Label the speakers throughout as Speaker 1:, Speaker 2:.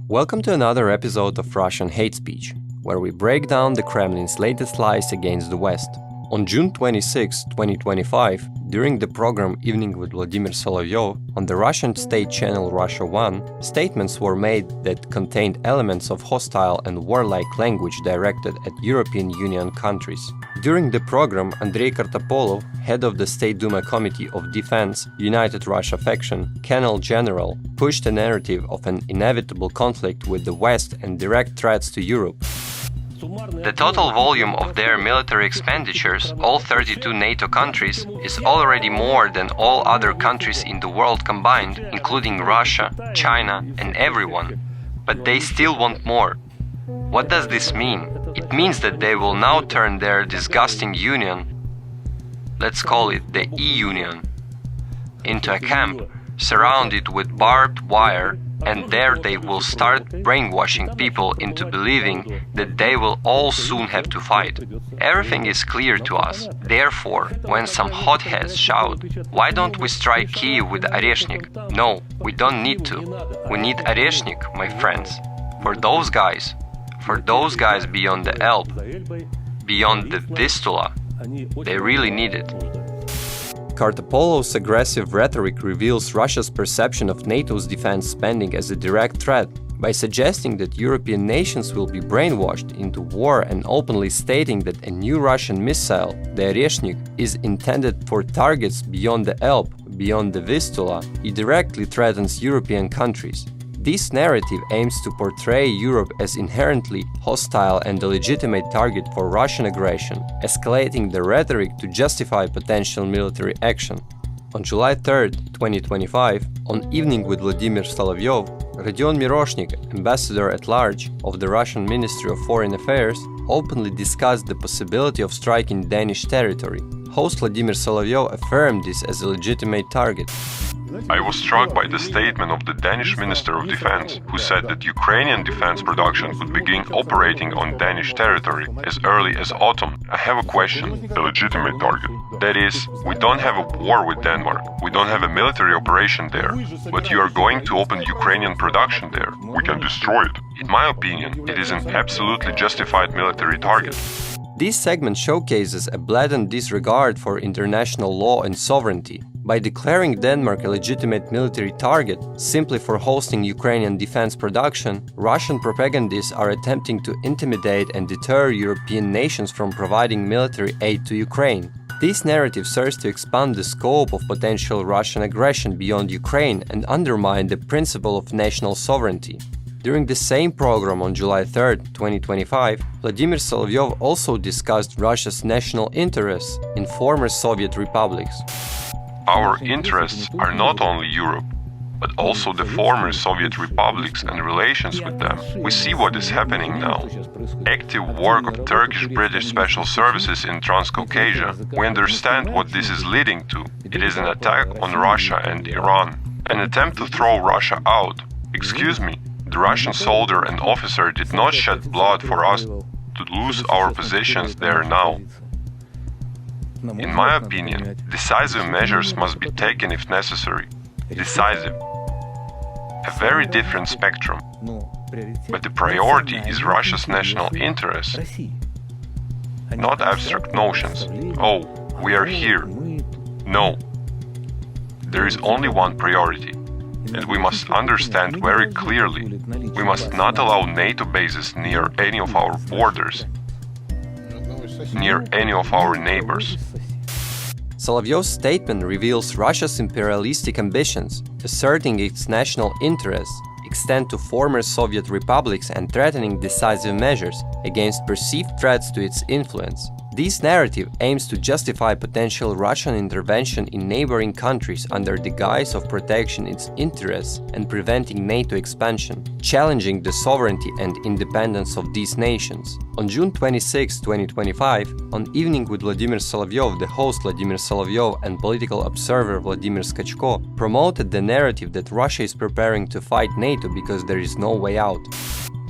Speaker 1: Welcome to another episode of Russian Hate Speech, where we break down the Kremlin's latest lies against the West. On June 26, 2025, during the program Evening with Vladimir Solovyov on the Russian state channel Russia 1, statements were made that contained elements of hostile and warlike language directed at European Union countries. During the program, Andrei Kartopolov, head of the State Duma Committee of Defense, United Russia faction, Colonel General, pushed a narrative of an inevitable conflict with the West and direct threats to Europe. The total volume of their military expenditures, all 32 NATO countries, is already more than all other countries in the world combined, including Russia, China, and everyone. But they still want more. What does this mean? It means that they will now turn their disgusting union, let's call it the E-Union, into a camp surrounded with barbed wire, and there they will start brainwashing people into believing that they will all soon have to fight. Everything is clear to us. Therefore, when some hotheads shout, "Why don't we strike Kyiv with Oreshnik?" No, we don't need to. We need Oreshnik, my friends. For those guys beyond the Elbe, beyond the Vistula, they really need it. Kartopolov's aggressive rhetoric reveals Russia's perception of NATO's defense spending as a direct threat by suggesting that European nations will be brainwashed into war and openly stating that a new Russian missile, the Oreshnik, is intended for targets beyond the Elbe, beyond the Vistula. It directly threatens European countries. This narrative aims to portray Europe as inherently hostile and a legitimate target for Russian aggression, escalating the rhetoric to justify potential military action. On July 3, 2025, on Evening with Vladimir Solovyov, Rodion Miroshnik, ambassador at large of the Russian Ministry of Foreign Affairs, openly discussed the possibility of striking Danish territory. Host Vladimir Solovyov affirmed this as a legitimate target.
Speaker 2: I was struck by the statement of the Danish Minister of Defense, who said that Ukrainian defense production could begin operating on Danish territory as early as autumn. I have a question. A legitimate target. That is, we don't have a war with Denmark. We don't have a military operation there. But you are going to open Ukrainian production there. We can destroy it. In my opinion, it is an absolutely justified military target.
Speaker 1: This segment showcases a blatant disregard for international law and sovereignty. By declaring Denmark a legitimate military target simply for hosting Ukrainian defense production, Russian propagandists are attempting to intimidate and deter European nations from providing military aid to Ukraine. This narrative serves to expand the scope of potential Russian aggression beyond Ukraine and undermine the principle of national sovereignty. During the same program on July 3, 2025, Vladimir Solovyov also discussed Russia's national interests in former Soviet republics.
Speaker 2: Our interests are not only Europe, but also the former Soviet republics and relations with them. We see what is happening now. Active work of Turkish-British special services in Transcaucasia. We understand what this is leading to. It is an attack on Russia and Iran. An attempt to throw Russia out. Excuse me, the Russian soldier and officer did not shed blood for us to lose our positions there now. In my opinion, decisive measures must be taken if necessary. Decisive. A very different spectrum. But the priority is Russia's national interest, not abstract notions. Oh, we are here. No. There is only one priority, and we must understand very clearly. We must not allow NATO bases near any of our borders, near any of our neighbors.
Speaker 1: Solovyov's statement reveals Russia's imperialistic ambitions, asserting its national interests, extend to former Soviet republics and threatening decisive measures against perceived threats to its influence. This narrative aims to justify potential Russian intervention in neighboring countries under the guise of protecting its interests and preventing NATO expansion, challenging the sovereignty and independence of these nations. On June 26, 2025, on Evening with Vladimir Solovyov, the host Vladimir Solovyov and political observer Vladimir Skachko promoted the narrative that Russia is preparing to fight NATO because there is no way out.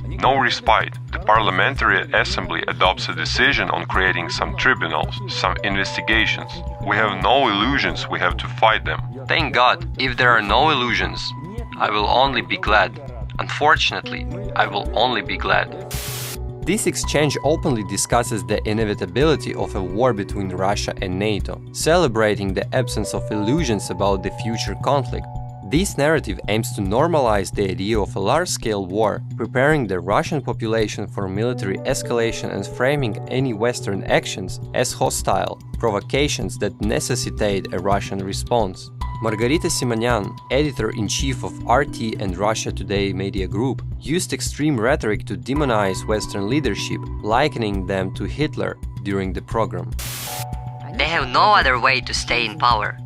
Speaker 2: No respite. The Parliamentary Assembly adopts a decision on creating some tribunals, some investigations. We have no illusions, we have to fight them.
Speaker 1: Thank God, if there are no illusions, I will only be glad. Unfortunately, I will only be glad. This exchange openly discusses the inevitability of a war between Russia and NATO, celebrating the absence of illusions about the future conflict. This narrative aims to normalize the idea of a large-scale war, preparing the Russian population for military escalation and framing any Western actions as hostile provocations that necessitate a Russian response. Margarita Simonyan, editor-in-chief of RT and Russia Today media group, used extreme rhetoric to demonize Western leadership, likening them to Hitler during the program.
Speaker 3: They have no other way to stay in power.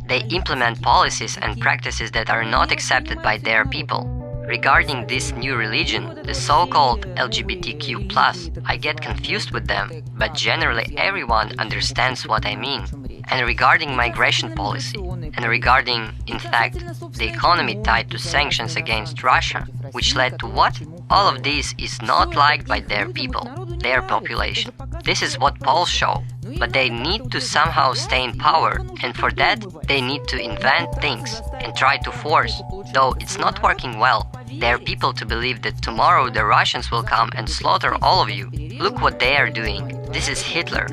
Speaker 3: They implement policies and practices that are not accepted by their people. Regarding this new religion, the so-called LGBTQ+, I get confused with them, but generally everyone understands what I mean. And regarding migration policy, and regarding, in fact, the economy tied to sanctions against Russia, which led to what? All of this is not liked by their people, their population. This is what polls show. But they need to somehow stay in power, and for that they need to invent things and try to force, though it's not working well, their people to believe that tomorrow the Russians will come and slaughter all of you. Look what they are doing. This is Hitler.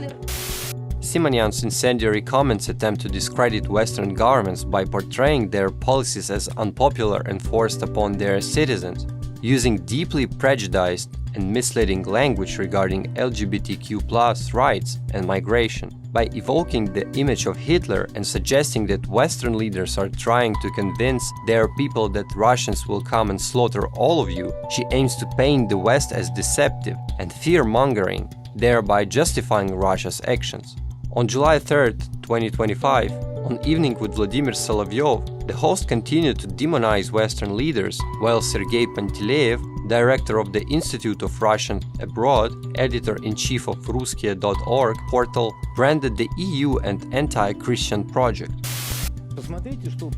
Speaker 1: Simonyan's incendiary comments attempt to discredit Western governments by portraying their policies as unpopular and forced upon their citizens, using deeply prejudiced and misleading language regarding LGBTQ+ rights and migration. By evoking the image of Hitler and suggesting that Western leaders are trying to convince their people that Russians will come and slaughter all of you, she aims to paint the West as deceptive and fear-mongering, thereby justifying Russia's actions. On July 3, 2025, on Evening with Vladimir Solovyov, the host continued to demonize Western leaders, while Sergei Panteliev, director of the Institute of Russian Abroad, editor-in-chief of Ruskие.org portal, branded the EU an anti-Christian project.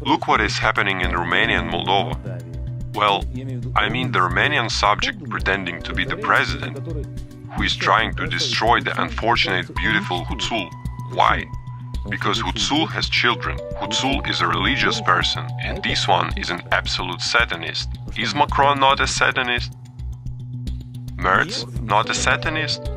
Speaker 2: Look what is happening in Romania and Moldova. Well, I mean the Romanian subject pretending to be the president, who is trying to destroy the unfortunate beautiful Hutsul. Why? Because Hutsul has children. Hutsul is a religious person, and this one is an absolute Satanist. Is Macron not a Satanist? Merz not a Satanist?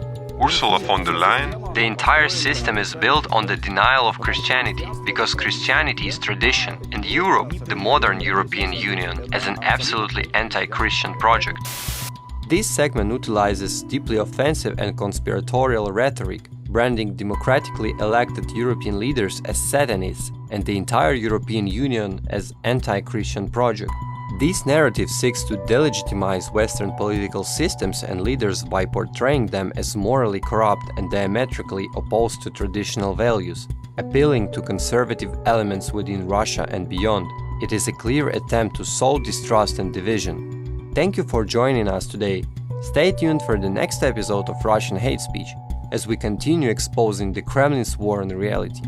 Speaker 2: Ursula von der Leyen?
Speaker 1: The entire system is built on the denial of Christianity, because Christianity is tradition, and Europe, the modern European Union, as an absolutely anti-Christian project. This segment utilizes deeply offensive and conspiratorial rhetoric, branding democratically elected European leaders as Satanists and the entire European Union as anti-Christian project. This narrative seeks to delegitimize Western political systems and leaders by portraying them as morally corrupt and diametrically opposed to traditional values, appealing to conservative elements within Russia and beyond. It is a clear attempt to sow distrust and division. Thank you for joining us today. Stay tuned for the next episode of Russian Hate Speech, as we continue exposing the Kremlin's war on reality.